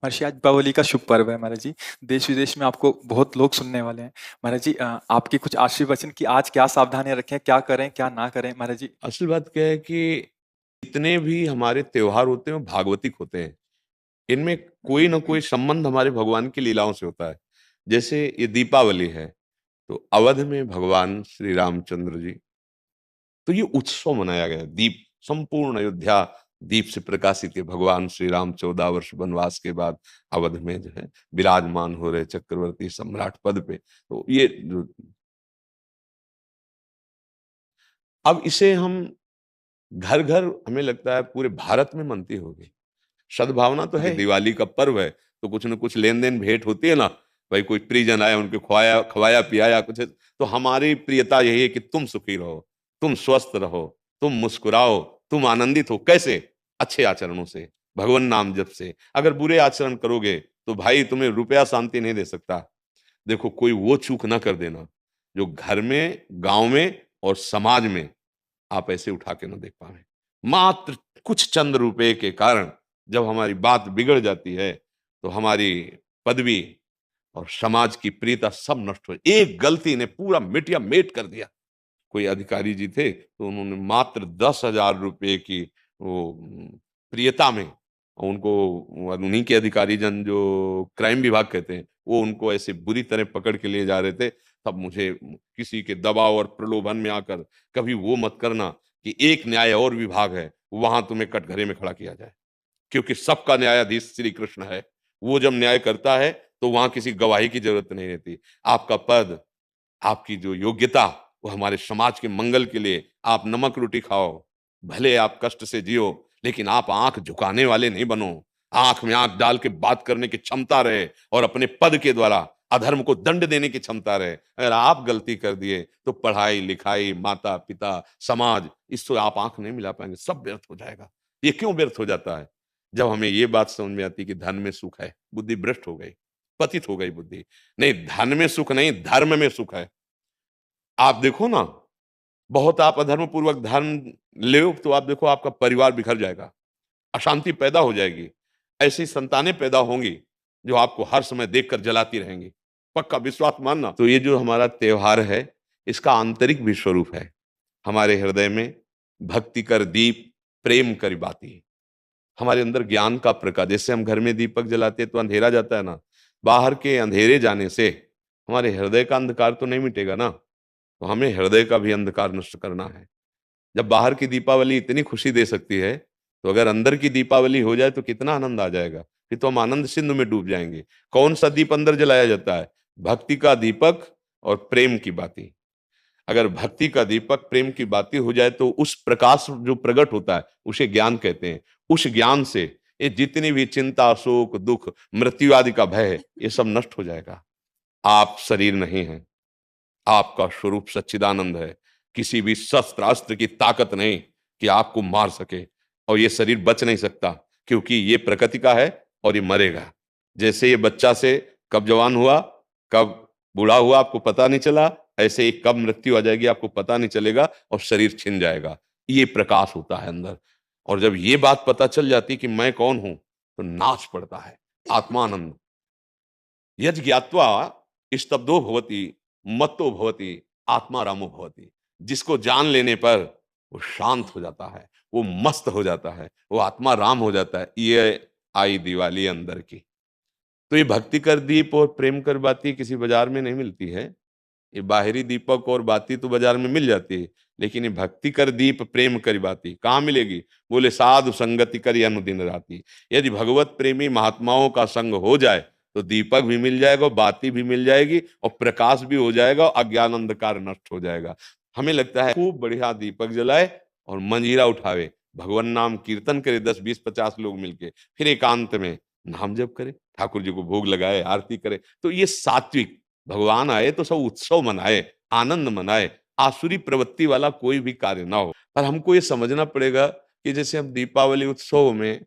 महर्षि आज दीपावली का शुभ पर्व है महाराज जी। देश विदेश में आपको बहुत लोग सुनने वाले हैं। महाराज जी आपके कुछ आशीर्वचन कि आज क्या सावधानियां रखें, क्या करें क्या ना करें महाराज जी। असल बात क्या है कि जितने भी हमारे त्योहार होते हैं वो भागवतिक होते हैं। इनमें कोई ना कोई संबंध हमारे भगवान की लीलाओं से होता है। जैसे ये दीपावली है, तो अवध में भगवान श्री रामचंद्र जी, तो ये उत्सव मनाया गया। दीप संपूर्ण अयोध्या दीप से प्रकाशित है। भगवान श्री राम 14 वर्ष वनवास के बाद अवध में जो है विराजमान हो रहे चक्रवर्ती सम्राट पद पे। तो ये अब इसे हम घर घर, हमें लगता है पूरे भारत में मनती होगी। सद्भावना तो है। दिवाली का पर्व है तो कुछ न कुछ लेन देन भेंट होती है ना। भाई कोई परिजन आया, उनको खवाया खवाया पियाया कुछ, तो हमारी प्रियता यही है कि तुम सुखी रहो, तुम स्वस्थ रहो, तुम मुस्कुराओ, तुम आनंदित हो। कैसे? अच्छे आचरणों से, भगवान नाम जप से। अगर बुरे आचरण करोगे तो भाई तुम्हें रुपया शांति नहीं दे सकता। देखो, कोई वो चूक ना कर देना जो घर में, गांव में और समाज में आप ऐसे उठा के न देख पाए। मात्र कुछ चंद रुपए के कारण जब हमारी बात बिगड़ जाती है तो हमारी पदवी और समाज की प्रियता सब नष्ट हो। एक गलती ने पूरा मिटिया मेट कर दिया। कोई अधिकारी जी थे तो उन्होंने मात्र 10,000 रुपए की वो प्रियता में उनको, उन्हीं के अधिकारी जन जो क्राइम विभाग कहते हैं, वो उनको ऐसे बुरी तरह पकड़ के ले जा रहे थे। तब मुझे किसी के दबाव और प्रलोभन में आकर, कभी वो मत करना कि एक न्याय और विभाग है वहां तुम्हें कटघरे में खड़ा किया जाए, क्योंकि सबका न्यायाधीश श्री कृष्ण है। वो जब न्याय करता है तो वहां किसी गवाही की जरूरत नहीं रहती। आपका पद, आपकी जो योग्यता, वो हमारे समाज के मंगल के लिए। आप नमक रोटी खाओ, भले आप कष्ट से जियो, लेकिन आप आंख झुकाने वाले नहीं बनो। आंख में आंख डाल के बात करने की क्षमता रहे और अपने पद के द्वारा अधर्म को दंड देने की क्षमता रहे। अगर आप गलती कर दिए तो पढ़ाई लिखाई, माता पिता, समाज, इससे आप आंख नहीं मिला पाएंगे, सब व्यर्थ हो जाएगा। ये क्यों व्यर्थ हो जाता है? जब हमें ये बात समझ में आती कि धन में सुख है, बुद्धि भ्रष्ट हो गई, पतित हो गई बुद्धि। नहीं, धन में सुख नहीं, धर्म में सुख है। आप देखो ना, बहुत आप अधर्म पूर्वक धन ले तो आप देखो आपका परिवार बिखर जाएगा, अशांति पैदा हो जाएगी। ऐसी संतानें पैदा होंगी जो आपको हर समय देखकर जलाती रहेंगी। पक्का विश्वास मानना। तो ये जो हमारा त्योहार है, इसका आंतरिक भी स्वरूप है। हमारे हृदय में भक्ति कर दीप, प्रेम कर बाती। हमारे अंदर ज्ञान का प्रकाश। जैसे हम घर में दीपक जलाते हैं तो अंधेरा जाता है ना, बाहर के अंधेरे जाने से हमारे हृदय का अंधकार तो नहीं मिटेगा ना। तो हमें हृदय का भी अंधकार नष्ट करना है। जब बाहर की दीपावली इतनी खुशी दे सकती है, तो अगर अंदर की दीपावली हो जाए तो कितना आनंद आ जाएगा। फिर तो हम आनंद सिंधु में डूब जाएंगे। कौन सा दीप अंदर जलाया जाता है? भक्ति का दीपक और प्रेम की बाती। अगर भक्ति का दीपक, प्रेम की बाती हो जाए तो उस प्रकाश जो प्रकट होता है उसे ज्ञान कहते हैं। उस ज्ञान से ये जितनी भी चिंता, शोक, दुख, मृत्यु आदि का भय है, ये सब नष्ट हो जाएगा। आप शरीर नहीं है, आपका स्वरूप सच्चिदानंद है। किसी भी शस्त्र अस्त्र की ताकत नहीं कि आपको मार सके। और ये शरीर बच नहीं सकता, क्योंकि ये प्रकृति का है और ये मरेगा। जैसे ये बच्चा से कब जवान हुआ, कब बूढ़ा हुआ आपको पता नहीं चला, ऐसे ही कब मृत्यु आ जाएगी आपको पता नहीं चलेगा और शरीर छिन जाएगा। ये प्रकाश होता है अंदर। और जब ये बात पता चल जाती कि मैं कौन हूं, तो नाच पड़ता है आत्मानंद। यज्ञ ज्ञात्वा स्तब्धो भवति, मत्तो भवति, आत्मा रामो भवति। जिसको जान लेने पर वो शांत हो जाता है, वो मस्त हो जाता है, वो आत्मा राम हो जाता है। ये आई दिवाली अंदर की। तो ये भक्ति कर दीप और प्रेम कर बाती किसी बाजार में नहीं मिलती है। ये बाहरी दीपक और बाती तो बाजार में मिल जाती है, लेकिन ये भक्ति कर दीप प्रेम कर बाती कहाँ मिलेगी? बोले साधु संगति करी अनुदिन राती। यदि भगवत प्रेमी महात्माओं का संग हो जाए तो दीपक भी मिल जाएगा, बाती भी मिल जाएगी और प्रकाश भी हो जाएगा, अज्ञान अंधकार नष्ट हो जाएगा। हमें लगता है खूब बढ़िया दीपक जलाए और मंजीरा उठावे, भगवान नाम कीर्तन करे 10 20 50 लोग मिलके, फिर एकांत में नाम जप करे, ठाकुर जी को भोग लगाए, आरती करे। तो ये सात्विक, भगवान आए तो सब उत्सव मनाए, आनंद मनाए, आसुरी प्रवृत्ति वाला कोई भी कार्य ना हो। पर हमको ये समझना पड़ेगा कि जैसे हम दीपावली उत्सव में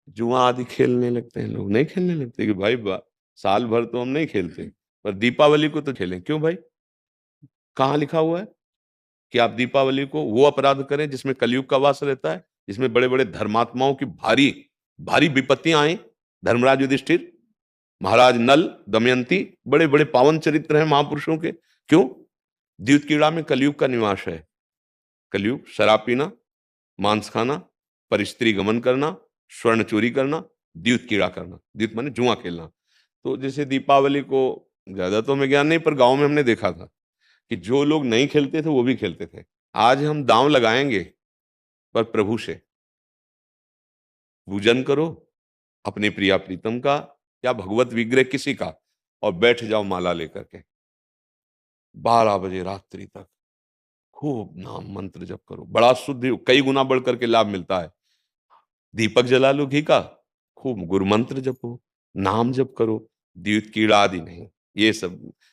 जुआ आदि खेलने लगते हैं, लोग नहीं खेलने लगते कि भाई साल भर तो हम नहीं खेलते, पर दीपावली को तो खेलें। क्यों भाई? कहाँ लिखा हुआ है कि आप दीपावली को वो अपराध करें जिसमें कलयुग का वास रहता है, जिसमें बड़े बड़े धर्मात्माओं की भारी भारी विपत्तियां आए? धर्मराज युधिष्ठिर, महाराज नल, दमयंती, बड़े बड़े पावन चरित्र हैं महापुरुषों के। क्यों? द्यूत कीड़ा में कलयुग का निवास है। कलयुग, शराब पीना, मांस खाना, परिस्त्री गमन करना, स्वर्ण चोरी करना, द्यूत कीड़ा करना। द्यूत माने जुआ खेलना। तो जैसे दीपावली को, ज्यादा तो हमें ज्ञान नहीं, पर गांव में हमने देखा था कि जो लोग नहीं खेलते थे वो भी खेलते थे। आज हम दांव लगाएंगे, पर प्रभु से पूजन करो, अपने प्रिया प्रीतम का या भगवत विग्रह किसी का, और बैठ जाओ माला लेकर के 12 बजे रात्रि तक खूब नाम मंत्र जप करो। बड़ा शुद्ध, कई गुना बढ़ करके लाभ मिलता है। दीपक जला लो घी का, खूब गुरु मंत्र जपो, नाम जप करो, द्यूत कीड़ा आदि नहीं।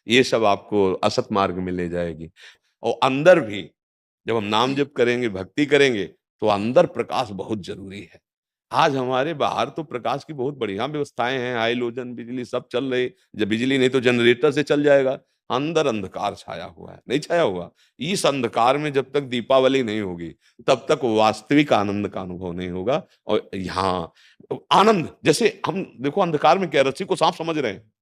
ये सब आपको असत मार्ग में ले जाएगी। और अंदर भी जब हम नाम जप करेंगे, भक्ति करेंगे, तो अंदर प्रकाश बहुत जरूरी है। आज हमारे बाहर तो प्रकाश की बहुत बढ़िया व्यवस्थाएं हैं, हाइलोजन, बिजली सब चल रही। जब बिजली नहीं तो जनरेटर से चल जाएगा। अंदर अंधकार छाया हुआ है, नहीं छाया हुआ। इस अंधकार में जब तक दीपावली नहीं होगी, तब तक वास्तविक आनंद का अनुभव नहीं होगा। और यहाँ आनंद, जैसे हम देखो अंधकार में क्या, रस्सी को सांप समझ रहे हैं,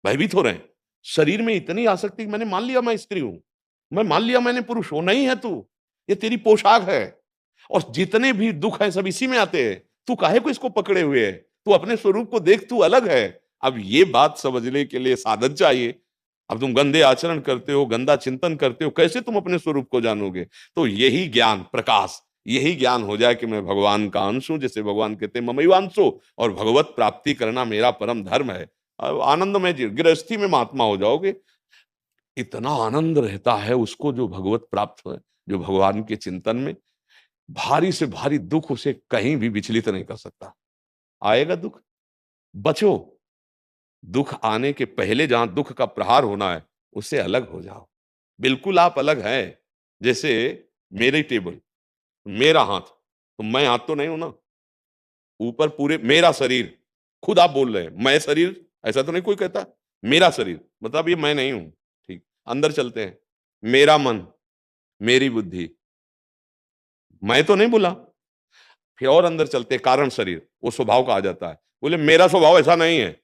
भयभीत हो रहे हैं। शरीर में इतनी आसक्ति, मैंने मान लिया मैं स्त्री हूं, मैं मान लिया मैंने पुरुष हूं। नहीं है तू, ये तेरी पोशाक है। और जितने भी दुख हैं सब इसी में आते हैं। तू काहे को इसको पकड़े हुए है? तू अपने स्वरूप को देख, तू अलग है। अब ये बात समझने के लिए साधन चाहिए। अब तुम गंदे आचरण करते हो, गंदा चिंतन करते हो, कैसे तुम अपने स्वरूप को जानोगे? तो यही ज्ञान, प्रकाश, यही ज्ञान हो जाए कि मैं भगवान का अंश हूं, जैसे भगवान कहते हैं ममैवांशो, और भगवत प्राप्ति करना मेरा परम धर्म है। अब आनंदमय गृहस्थी में महात्मा हो जाओगे। इतना आनंद रहता है उसको जो भगवत प्राप्त है, जो भगवान के चिंतन में। भारी से भारी दुख उसे कहीं भी विचलित नहीं कर सकता। आएगा दुख, बचो। दुख आने के पहले जहां दुख का प्रहार होना है, उससे अलग हो जाओ। बिल्कुल आप अलग हैं। जैसे मेरी टेबल, मेरा हाथ, तो मैं हाथ तो नहीं हूं ना। ऊपर पूरे मेरा शरीर, खुद आप बोल रहे हैं मैं शरीर, ऐसा तो नहीं कोई कहता। मेरा शरीर मतलब ये मैं नहीं हूं। ठीक, अंदर चलते हैं। मेरा मन, मेरी बुद्धि, मैं तो नहीं बोला। फिर और अंदर चलते हैं, कारण शरीर, वो स्वभाव का आ जाता है। बोले मेरा स्वभाव ऐसा नहीं है।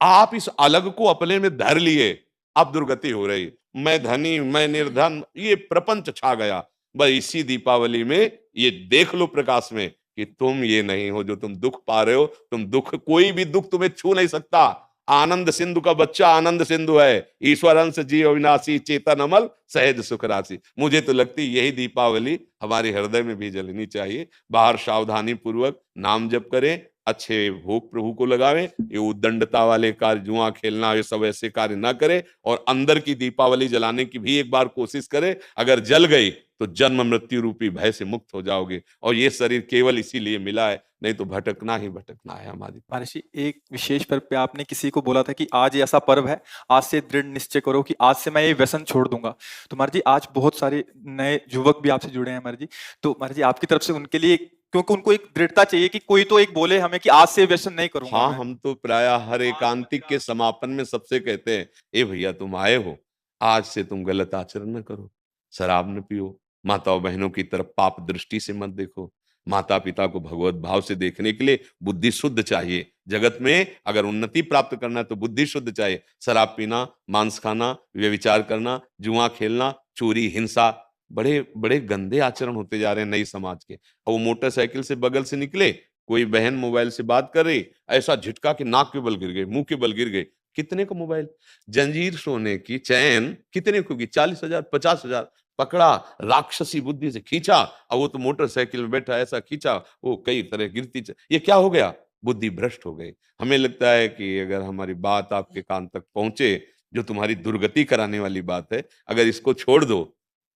आप इस अलग को अपने में धर लिए, अब दुर्गति हो रही। मैं धनी, मैं निर्धन, ये प्रपंच छा गया। बस इसी दीपावली में ये देख लो प्रकाश में कि तुम ये नहीं हो जो तुम दुख पा रहे हो। तुम दुख, कोई भी दुख तुम्हें छू नहीं सकता। आनंद सिंधु का बच्चा आनंद सिंधु है। ईश्वर अंश जीव अविनाशी, चेतन अमल, सहज सुख राशि। मुझे तो लगती यही दीपावली हमारे हृदय में भी जलनी चाहिए। बाहर सावधानी पूर्वक नाम जप करें, अच्छे भोग प्रभु को लगावे। ये उद्दंडता वाले कार्य, जुआ खेलना, ये सब ऐसे कार्य ना करे। और अंदर की दीपावली जलाने की भी एक बार कोशिश करे। अगर जल गई तो जन्म मृत्यु रूपी भय से मुक्त हो जाओगे। और ये शरीर केवल इसीलिए मिला है, नहीं तो भटकना ही भटकना है हमारी। महर्षि, एक विशेष पर्व पे आपने किसी को बोला था कि आज ये ऐसा पर्व है, आज से दृढ़ निश्चय करो कि आज से मैं ये व्यसन छोड़ दूंगा। तो महर्षि आज बहुत सारे नए युवक भी आपसे जुड़े हैं महर्षि। तो महर्षि आपकी तरफ से उनके लिए, क्योंकि उनको एक दृढ़ता चाहिए कि कोई तो एक बोले हमें कि आज से व्यसन नहीं करूंगा हाँ, मैं। हम तो प्राय हर एकांतिक के समापन में सबसे कहते हैं, ए भैया तुम आए हो, आज से तुम गलत आचरण न करो, शराब न पियो, माताओं बहनों की तरफ पाप दृष्टि से मत देखो। माता पिता को भगवत भाव से देखने के लिए बुद्धि शुद्ध चाहिए। जगत में अगर उन्नति प्राप्त करना है तो बुद्धि शुद्ध चाहिए। शराब पीना, मांस खाना, व्यभिचार करना, जुआ खेलना, चोरी, हिंसा, बड़े बड़े गंदे आचरण होते जा रहे हैं नई समाज के। और वो मोटरसाइकिल से बगल से निकले, कोई बहन मोबाइल से बात कर रही, ऐसा झटका कि नाक के बल गिर गए, मुंह के बल गिर गए। कितने का मोबाइल? जंजीर सोने की चैन कितने को की? 40,000, 50,000। पकड़ा, राक्षसी बुद्धि से खींचा, और वो तो मोटरसाइकिल में बैठा ऐसा खींचा, वो कई तरह गिरती ये क्या हो गया? बुद्धि भ्रष्ट हो गई। हमें लगता है कि अगर हमारी बात आपके कान तक पहुंचे, जो तुम्हारी दुर्गति कराने वाली बात है, अगर इसको छोड़ दो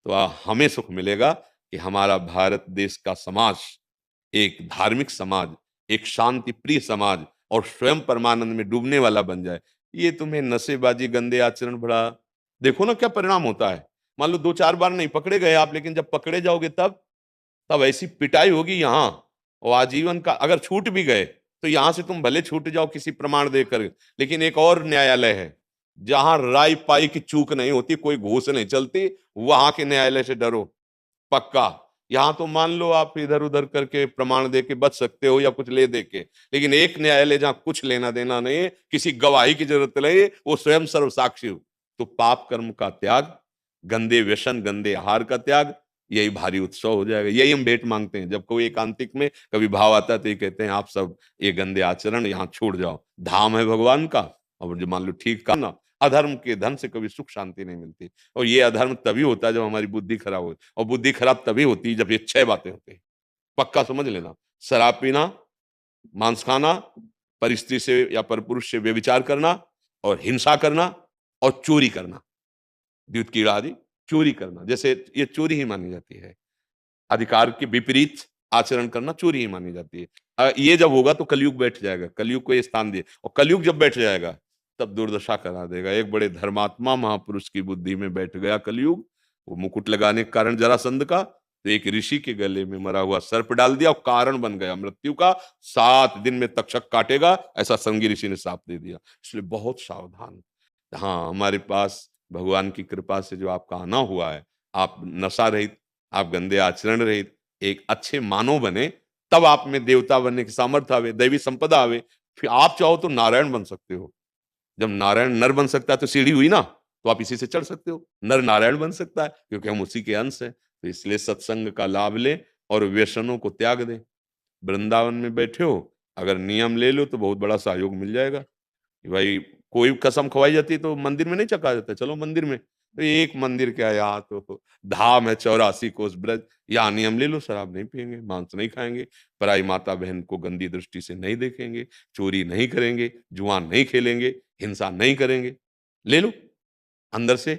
तो हमें सुख मिलेगा कि हमारा भारत देश का समाज एक धार्मिक समाज, एक शांति प्रिय समाज और स्वयं परमानंद में डूबने वाला बन जाए। ये तुम्हें नशेबाजी, गंदे आचरण, बड़ा देखो ना क्या परिणाम होता है। मान लो 2-4 बार नहीं पकड़े गए आप, लेकिन जब पकड़े जाओगे तब ऐसी पिटाई होगी यहाँ, और आजीवन का। अगर छूट भी गए तो यहां से तुम भले छूट जाओ किसी प्रमाण देकर, लेकिन एक और न्यायालय है जहां राय पाई की चूक नहीं होती, कोई घूस नहीं चलती, वहां के न्यायालय से डरो पक्का। यहाँ तो मान लो आप इधर उधर करके प्रमाण दे के बच सकते हो या कुछ ले दे के, लेकिन एक न्यायालय जहाँ कुछ लेना देना नहीं है, किसी गवाही की जरूरत नहीं, वो स्वयं सर्वसाक्षी हो। तो पाप कर्म का त्याग, गंदे व्यसन, गंदे आहार का त्याग, यही भारी उत्सव हो जाएगा। यही हम भेंट मांगते हैं जब कोई एकांतिक में कभी भाव आता है, तो ये कहते हैं आप सब ये गंदे आचरण यहाँ छोड़ जाओ, धाम है भगवान का। और जो मान लो ठीक का ना, अधर्म के धन से कभी सुख शांति नहीं मिलती, और ये अधर्म तभी होता है जब हमारी बुद्धि खराब हो, और बुद्धि खराब तभी होती है जब ये 6 बातें होती हैं। पक्का समझ लेना, शराब पीना, मांस खाना, पर स्त्री से या पर पुरुष से व्यभिचार करना, और हिंसा करना, और चोरी करना, द्युत कीड़ा आदि चोरी करना, जैसे ये चोरी ही मानी जाती है। अधिकार के विपरीत आचरण करना चोरी ही मानी जाती है। ये जब होगा तो कलयुग बैठ जाएगा, कलयुग को ये स्थान दिए, और कलयुग जब बैठ जाएगा तब दुर्दशा करा देगा। एक बड़े धर्मात्मा महापुरुष की बुद्धि में बैठ गया कलयुग, वो मुकुट लगाने के कारण जरासंध का, तो एक ऋषि के गले में मरा हुआ सर्प डाल दिया और कारण बन गया मृत्यु का। 7 दिन में तक्षक काटेगा, ऐसा संगी ऋषि ने साप दे दिया। इसलिए बहुत सावधान। हाँ, हमारे पास भगवान की कृपा से जो आपका आना हुआ है, आप नशा रहित, आप गंदे आचरण रहित एक अच्छे मानव बने, तब आप में देवता बनने की सामर्थ्य आवे, दैवी संपदा आवे। फिर आप चाहो तो नारायण बन सकते हो। जब नारायण नर बन सकता है तो सीढ़ी हुई ना, तो आप इसी से चढ़ सकते हो। नर नारायण बन सकता है क्योंकि हम उसी के अंश हैं। तो इसलिए सत्संग का लाभ लें और व्यसनों को त्याग दें। वृंदावन में बैठे हो, अगर नियम ले लो तो बहुत बड़ा सहयोग मिल जाएगा। कि भाई कोई कसम खवाई जाती है तो मंदिर में नहीं चखा जाता, चलो मंदिर में। तो एक मंदिर क्या, यहाँ तो धाम है 84 कोस ब्रज, यहाँ नियम ले लो, शराब नहीं पियेंगे, मांस नहीं खाएंगे, पराई माता बहन को गंदी दृष्टि से नहीं देखेंगे, चोरी नहीं करेंगे, जुआ नहीं खेलेंगे, हिंसा नहीं करेंगे। ले लो अंदर से।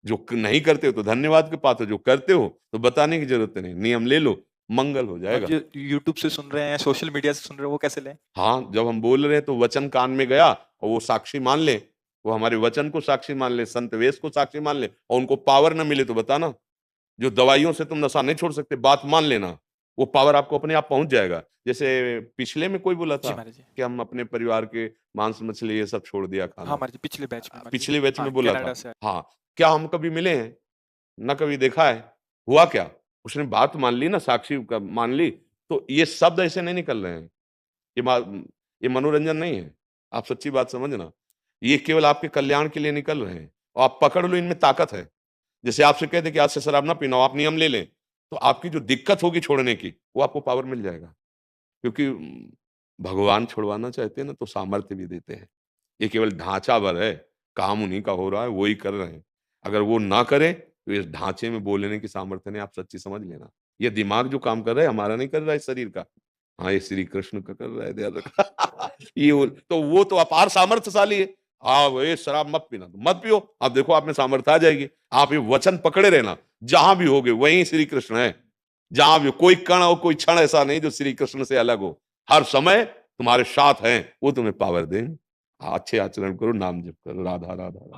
जो नहीं करते हो तो धन्यवाद के पात्र, जो करते हो तो बताने की जरूरत नहीं, नियम ले लो, मंगल हो और जाएगा। जो यूट्यूब से सुन रहे हैं, सोशल मीडिया से सुन रहे हैं, वो कैसे लें? हाँ, जब हम बोल रहे हैं तो वचन कान में गया और वो साक्षी मान ले, वो हमारे वचन को साक्षी मान ले, संत वेश को साक्षी मान ले, और उनको पावर न मिले तो बताना। जो दवाइयों से तुम नशा नहीं छोड़ सकते, बात मान लेना, वो पावर आपको अपने आप पहुंच जाएगा। जैसे पिछले में कोई बोला जी था महाराज जी। कि हम अपने परिवार के मांस मछली ये सब छोड़ दिया हाँ खाना, महाराज जी, पिछले बैच में महाराज जी। पिछले बैच हाँ, में बोला कनाडा था। से आए। हाँ, क्या हम कभी मिले हैं? ना कभी देखा है। हुआ क्या? उसने बात मान ली ना, साक्षी का मान ली। तो ये शब्द ऐसे नहीं निकल रहे हैं, ये ये मनोरंजन नहीं है। आप सच्ची बात समझना, ये केवल आपके कल्याण के लिए निकल रहे हैं, और आप पकड़ लो, इनमें ताकत है। जैसे आपसे कह दे कि आज से शराब ना पीना, आप नियम ले लें, तो आपकी जो दिक्कत होगी छोड़ने की, वो आपको पावर मिल जाएगा। क्योंकि भगवान छुड़वाना चाहते हैं ना, तो सामर्थ्य भी देते हैं। ये केवल ढांचा भर है, काम उन्हीं का हो रहा है, वो ही कर रहे हैं। अगर वो ना करें तो इस ढांचे में बोलने की सामर्थ्य नहीं, आप सच्ची समझ लेना। ये दिमाग जो काम कर रहा है हमारा नहीं कर रहा है, इस शरीर का। हाँ, ये श्री कृष्ण का कर रहा है, ध्यान रखना। तो वो तो अपार सामर्थ्यशाली है। हाँ, ये शराब मत पीना, तो मत पियो, आप देखो आप में सामर्थ्य आ जाएगी। आप ये वचन पकड़े रहना, जहां भी होगे वहीं श्री कृष्ण है। जहां भी कोई कण और कोई क्षण ऐसा नहीं जो श्री कृष्ण से अलग हो। हर समय तुम्हारे साथ हैं, वो तुम्हें पावर दें। अच्छे आचरण करो, नाम जप करो, राधा राधा राधा।